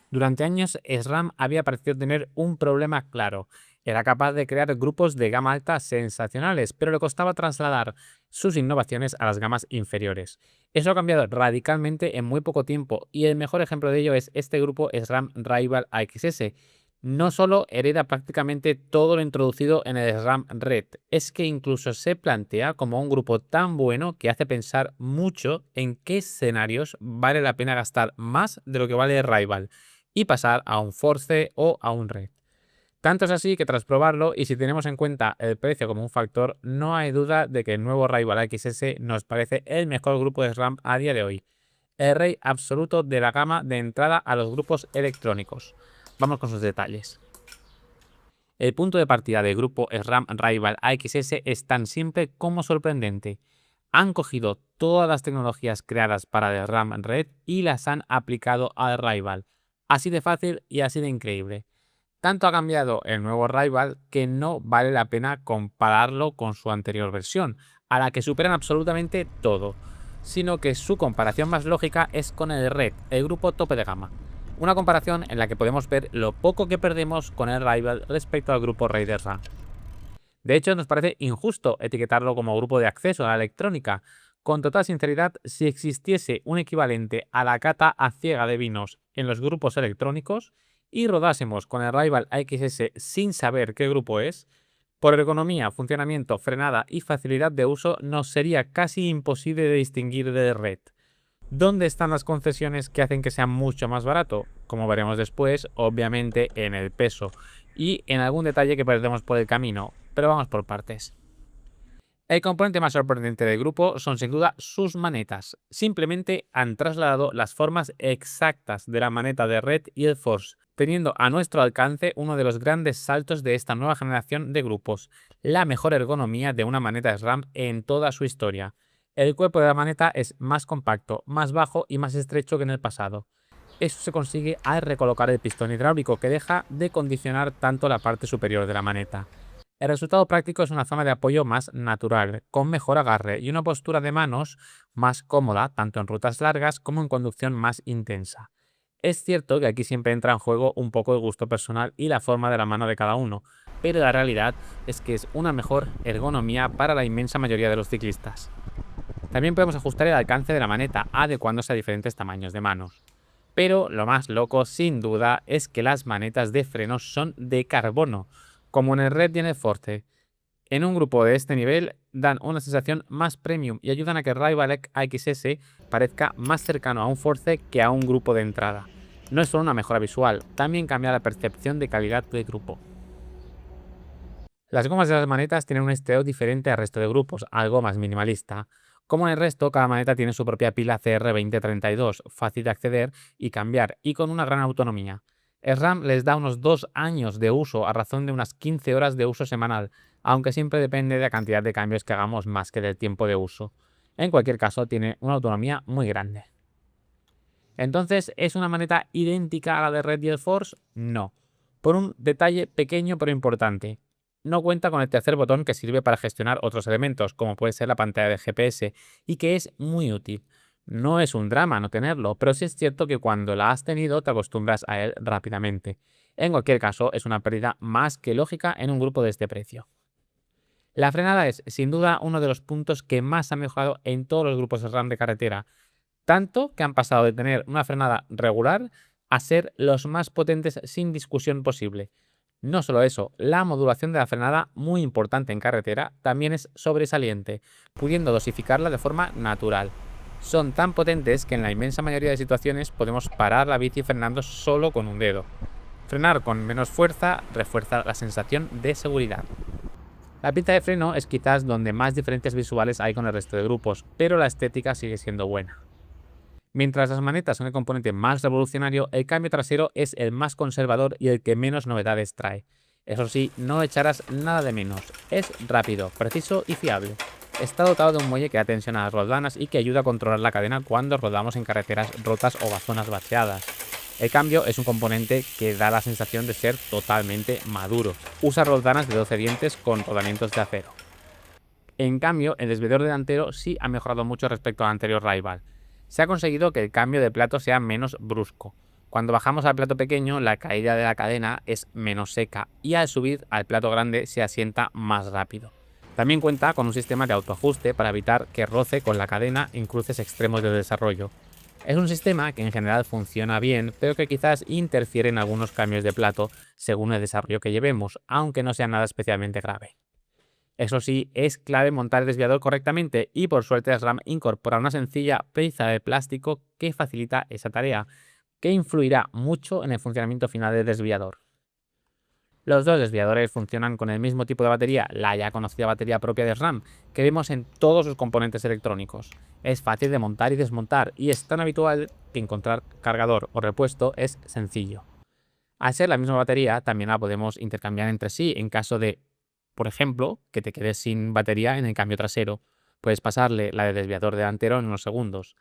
Durante años, SRAM había parecido tener un problema claro. Era capaz de crear grupos de gama alta sensacionales, pero le costaba trasladar sus innovaciones a las gamas inferiores. Eso ha cambiado radicalmente en muy poco tiempo, y el mejor ejemplo de ello es este grupo SRAM Rival AXS. No solo hereda prácticamente todo lo introducido en el SRAM Red, es que incluso se plantea como un grupo tan bueno que hace pensar mucho en qué escenarios vale la pena gastar más de lo que vale Rival y pasar a un Force o a un Red. Tanto es así que tras probarlo, y si tenemos en cuenta el precio como un factor, no hay duda de que el nuevo Rival XS nos parece el mejor grupo de SRAM a día de hoy, el rey absoluto de la gama de entrada a los grupos electrónicos. Vamos con sus detalles. El punto de partida del grupo SRAM Rival AXS es tan simple como sorprendente. Han cogido todas las tecnologías creadas para el RAM Red y las han aplicado al Rival. Así de fácil y así de increíble. Tanto ha cambiado el nuevo Rival que no vale la pena compararlo con su anterior versión, a la que superan absolutamente todo, sino que su comparación más lógica es con el Red, el grupo tope de gama. Una comparación en la que podemos ver lo poco que perdemos con el Rival respecto al grupo Raiders RAM. De hecho, nos parece injusto etiquetarlo como grupo de acceso a la electrónica. Con total sinceridad, si existiese un equivalente a la cata a ciega de vinos en los grupos electrónicos y rodásemos con el Rival AXS sin saber qué grupo es, por ergonomía, funcionamiento, frenada y facilidad de uso nos sería casi imposible de distinguir del Red. ¿Dónde están las concesiones que hacen que sea mucho más barato? Como veremos después, obviamente en el peso y en algún detalle que perdemos por el camino, pero vamos por partes. El componente más sorprendente del grupo son sin duda sus manetas. Simplemente han trasladado las formas exactas de la maneta de Red y el Force, teniendo a nuestro alcance uno de los grandes saltos de esta nueva generación de grupos, la mejor ergonomía de una maneta SRAM en toda su historia. El cuerpo de la maneta es más compacto, más bajo y más estrecho que en el pasado. Eso se consigue al recolocar el pistón hidráulico, que deja de condicionar tanto la parte superior de la maneta. El resultado práctico es una zona de apoyo más natural, con mejor agarre y una postura de manos más cómoda, tanto en rutas largas como en conducción más intensa. Es cierto que aquí siempre entra en juego un poco el gusto personal y la forma de la mano de cada uno, pero la realidad es que es una mejor ergonomía para la inmensa mayoría de los ciclistas. También podemos ajustar el alcance de la maneta, adecuándose a diferentes tamaños de manos. Pero lo más loco, sin duda, es que las manetas de frenos son de carbono, como en el Red y en el Forte. En un grupo de este nivel dan una sensación más premium y ayudan a que Rival AXS parezca más cercano a un Force que a un grupo de entrada. No es solo una mejora visual, también cambia la percepción de calidad del grupo. Las gomas de las manetas tienen un estilo diferente al resto de grupos, algo más minimalista. Como en el resto, cada maneta tiene su propia pila CR2032, fácil de acceder y cambiar, y con una gran autonomía. El RAM les da unos 2 años de uso a razón de unas 15 horas de uso semanal, aunque siempre depende de la cantidad de cambios que hagamos más que del tiempo de uso. En cualquier caso, tiene una autonomía muy grande. Entonces, ¿es una maneta idéntica a la de Red y el Force? No. Por un detalle pequeño pero importante. No cuenta con el tercer botón, que sirve para gestionar otros elementos, como puede ser la pantalla de GPS, y que es muy útil. No es un drama no tenerlo, pero sí es cierto que cuando la has tenido te acostumbras a él rápidamente. En cualquier caso, es una pérdida más que lógica en un grupo de este precio. La frenada es, sin duda, uno de los puntos que más ha mejorado en todos los grupos de RAM de carretera, tanto que han pasado de tener una frenada regular a ser los más potentes sin discusión posible. No solo eso, la modulación de la frenada, muy importante en carretera, también es sobresaliente, pudiendo dosificarla de forma natural. Son tan potentes que en la inmensa mayoría de situaciones podemos parar la bici frenando solo con un dedo. Frenar con menos fuerza refuerza la sensación de seguridad. La pinza de freno es quizás donde más diferencias visuales hay con el resto de grupos, pero la estética sigue siendo buena. Mientras las manetas son el componente más revolucionario, el cambio trasero es el más conservador y el que menos novedades trae. Eso sí, no echarás nada de menos. Es rápido, preciso y fiable. Está dotado de un muelle que da tensión a las roldanas y que ayuda a controlar la cadena cuando rodamos en carreteras rotas o zonas bacheadas. El cambio es un componente que da la sensación de ser totalmente maduro. Usa roldanas de 12 dientes con rodamientos de acero. En cambio, el desviador delantero sí ha mejorado mucho respecto al anterior Rival. Se ha conseguido que el cambio de plato sea menos brusco. Cuando bajamos al plato pequeño, la caída de la cadena es menos seca y al subir al plato grande se asienta más rápido. También cuenta con un sistema de autoajuste para evitar que roce con la cadena en cruces extremos del desarrollo. Es un sistema que en general funciona bien, pero que quizás interfiere en algunos cambios de plato según el desarrollo que llevemos, aunque no sea nada especialmente grave. Eso sí, es clave montar el desviador correctamente y por suerte SRAM incorpora una sencilla pieza de plástico que facilita esa tarea, que influirá mucho en el funcionamiento final del desviador. Los dos desviadores funcionan con el mismo tipo de batería, la ya conocida batería propia de SRAM, que vemos en todos sus componentes electrónicos. Es fácil de montar y desmontar y es tan habitual que encontrar cargador o repuesto es sencillo. Al ser la misma batería, también la podemos intercambiar entre sí en caso de, por ejemplo, que te quedes sin batería en el cambio trasero. Puedes pasarle la del desviador delantero en unos segundos.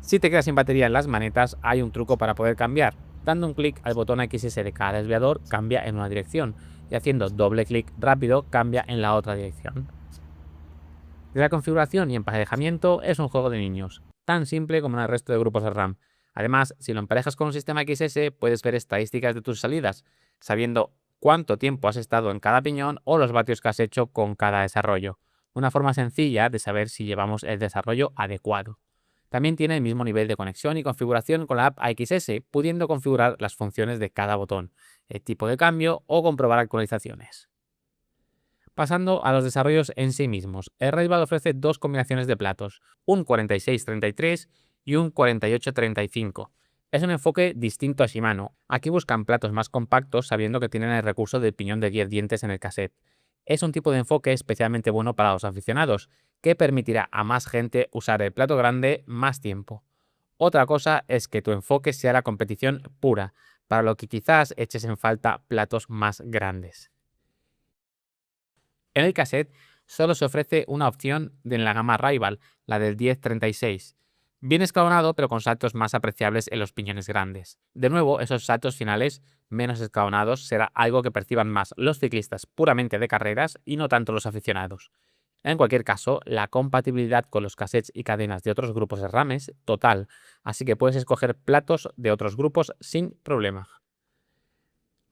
Si te quedas sin batería en las manetas, hay un truco para poder cambiar. Dando un clic al botón XS de cada desviador cambia en una dirección y haciendo doble clic rápido cambia en la otra dirección. De la configuración y emparejamiento es un juego de niños, tan simple como en el resto de grupos de RAM. Además, si lo emparejas con un sistema XS, puedes ver estadísticas de tus salidas, sabiendo cuánto tiempo has estado en cada piñón o los vatios que has hecho con cada desarrollo. Una forma sencilla de saber si llevamos el desarrollo adecuado. También tiene el mismo nivel de conexión y configuración con la app AXS, pudiendo configurar las funciones de cada botón, el tipo de cambio o comprobar actualizaciones. Pasando a los desarrollos en sí mismos, el Rival ofrece dos combinaciones de platos, un 4633 y un 4835. Es un enfoque distinto a Shimano. Aquí buscan platos más compactos sabiendo que tienen el recurso del piñón de 10 dientes en el cassette. Es un tipo de enfoque especialmente bueno para los aficionados, que permitirá a más gente usar el plato grande más tiempo. Otra cosa es que tu enfoque sea la competición pura, para lo que quizás eches en falta platos más grandes. En el cassette solo se ofrece una opción en la gama Rival, la del 1036. Bien escalonado, pero con saltos más apreciables en los piñones grandes. De nuevo, esos saltos finales menos escalonados será algo que perciban más los ciclistas puramente de carreras y no tanto los aficionados. En cualquier caso, la compatibilidad con los cassettes y cadenas de otros grupos de RAM es total, así que puedes escoger platos de otros grupos sin problema.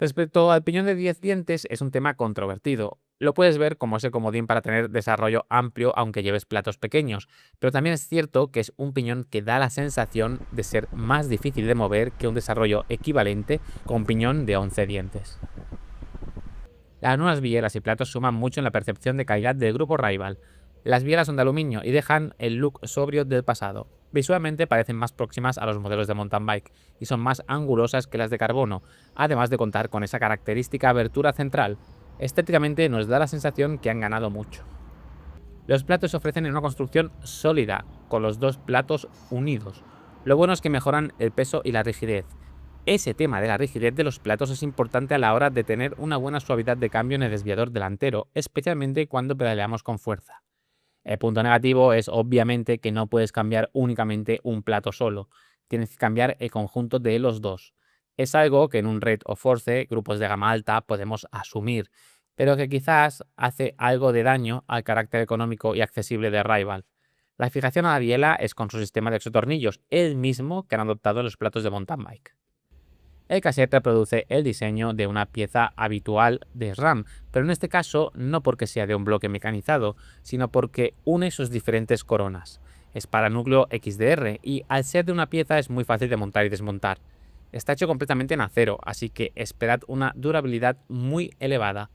Respecto al piñón de 10 dientes, es un tema controvertido. Lo puedes ver como ese comodín para tener desarrollo amplio aunque lleves platos pequeños, pero también es cierto que es un piñón que da la sensación de ser más difícil de mover que un desarrollo equivalente con un piñón de 11 dientes. Las nuevas bielas y platos suman mucho en la percepción de calidad del grupo Rival. Las bielas son de aluminio y dejan el look sobrio del pasado. Visualmente parecen más próximas a los modelos de mountain bike y son más angulosas que las de carbono, además de contar con esa característica abertura central. Estéticamente nos da la sensación que han ganado mucho. Los platos se ofrecen en una construcción sólida, con los dos platos unidos. Lo bueno es que mejoran el peso y la rigidez. Ese tema de la rigidez de los platos es importante a la hora de tener una buena suavidad de cambio en el desviador delantero, especialmente cuando pedaleamos con fuerza. El punto negativo es obviamente que no puedes cambiar únicamente un plato solo, tienes que cambiar el conjunto de los dos. Es algo que en un Red o Force, grupos de gama alta, podemos asumir, pero que quizás hace algo de daño al carácter económico y accesible de Rival. La fijación a la biela es con su sistema de exotornillos, el mismo que han adoptado los platos de mountain bike. El cassette reproduce el diseño de una pieza habitual de RAM, pero en este caso no porque sea de un bloque mecanizado, sino porque une sus diferentes coronas. Es para núcleo XDR y al ser de una pieza es muy fácil de montar y desmontar. Está hecho completamente en acero, así que esperad una durabilidad muy elevada.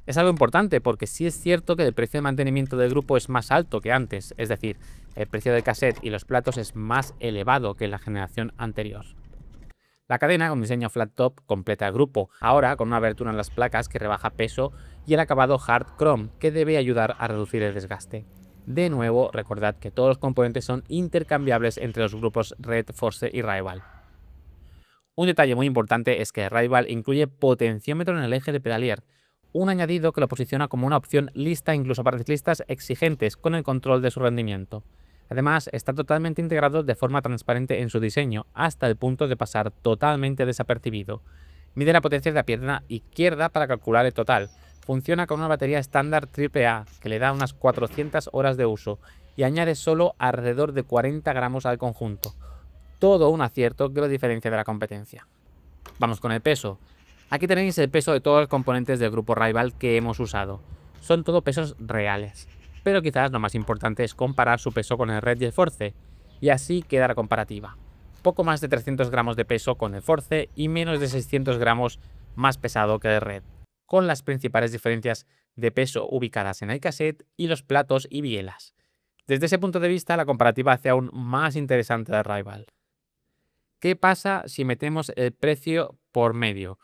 Es algo importante porque sí es cierto que el precio de mantenimiento del grupo es más alto que antes, es decir, el precio del cassette y los platos es más elevado que en la generación anterior. La cadena con diseño flat top completa el grupo, ahora con una abertura en las placas que rebaja peso y el acabado hard chrome que debe ayudar a reducir el desgaste. De nuevo, recordad que todos los componentes son intercambiables entre los grupos Red, Force y Rival. Un detalle muy importante es que Rival incluye potenciómetro en el eje de pedalier, un añadido que lo posiciona como una opción lista incluso para ciclistas exigentes con el control de su rendimiento. Además, está totalmente integrado de forma transparente en su diseño, hasta el punto de pasar totalmente desapercibido. Mide la potencia de la pierna izquierda para calcular el total. Funciona con una batería estándar AAA, que le da unas 400 horas de uso, y añade solo alrededor de 40 gramos al conjunto. Todo un acierto que lo diferencia de la competencia. Vamos con el peso. Aquí tenéis el peso de todos los componentes del grupo Rival que hemos usado. Son todo pesos reales. Pero quizás lo más importante es comparar su peso con el Red y el Force, y así queda la comparativa. Poco más de 300 gramos de peso con el Force y menos de 600 gramos más pesado que el Red, con las principales diferencias de peso ubicadas en el cassette y los platos y bielas. Desde ese punto de vista, la comparativa hace aún más interesante al Rival. ¿Qué pasa si metemos el precio por medio?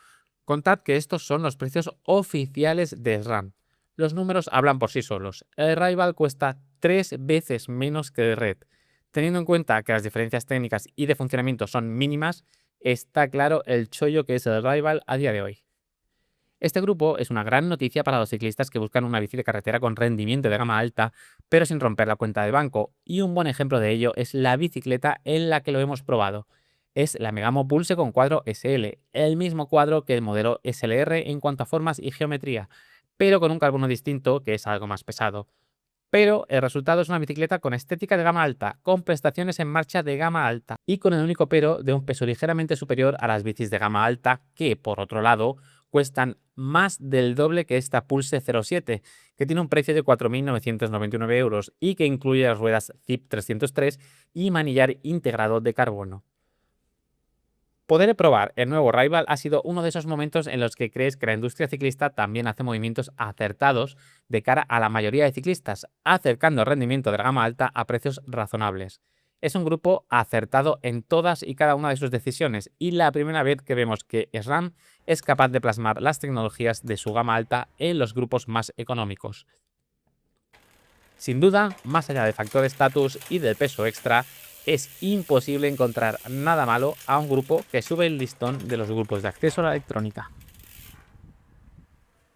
Contad que estos son los precios oficiales de SRAM. Los números hablan por sí solos. El Rival cuesta 3 veces menos que el Red. Teniendo en cuenta que las diferencias técnicas y de funcionamiento son mínimas, está claro el chollo que es el Rival a día de hoy. Este grupo es una gran noticia para los ciclistas que buscan una bici de carretera con rendimiento de gama alta, pero sin romper la cuenta de banco, y un buen ejemplo de ello es la bicicleta en la que lo hemos probado. Es la Megamo Pulse con cuadro SL, el mismo cuadro que el modelo SLR en cuanto a formas y geometría, pero con un carbono distinto que es algo más pesado. Pero el resultado es una bicicleta con estética de gama alta, con prestaciones en marcha de gama alta y con el único pero de un peso ligeramente superior a las bicis de gama alta que, por otro lado, cuestan más del doble que esta Pulse 07, que tiene un precio de 4.999 euros y que incluye las ruedas ZIP 303 y manillar integrado de carbono. Poder probar el nuevo Rival ha sido uno de esos momentos en los que crees que la industria ciclista también hace movimientos acertados de cara a la mayoría de ciclistas, acercando el rendimiento de la gama alta a precios razonables. Es un grupo acertado en todas y cada una de sus decisiones y la primera vez que vemos que SRAM es capaz de plasmar las tecnologías de su gama alta en los grupos más económicos. Sin duda, más allá del factor estatus y del peso extra, es imposible encontrar nada malo a un grupo que sube el listón de los grupos de acceso a la electrónica.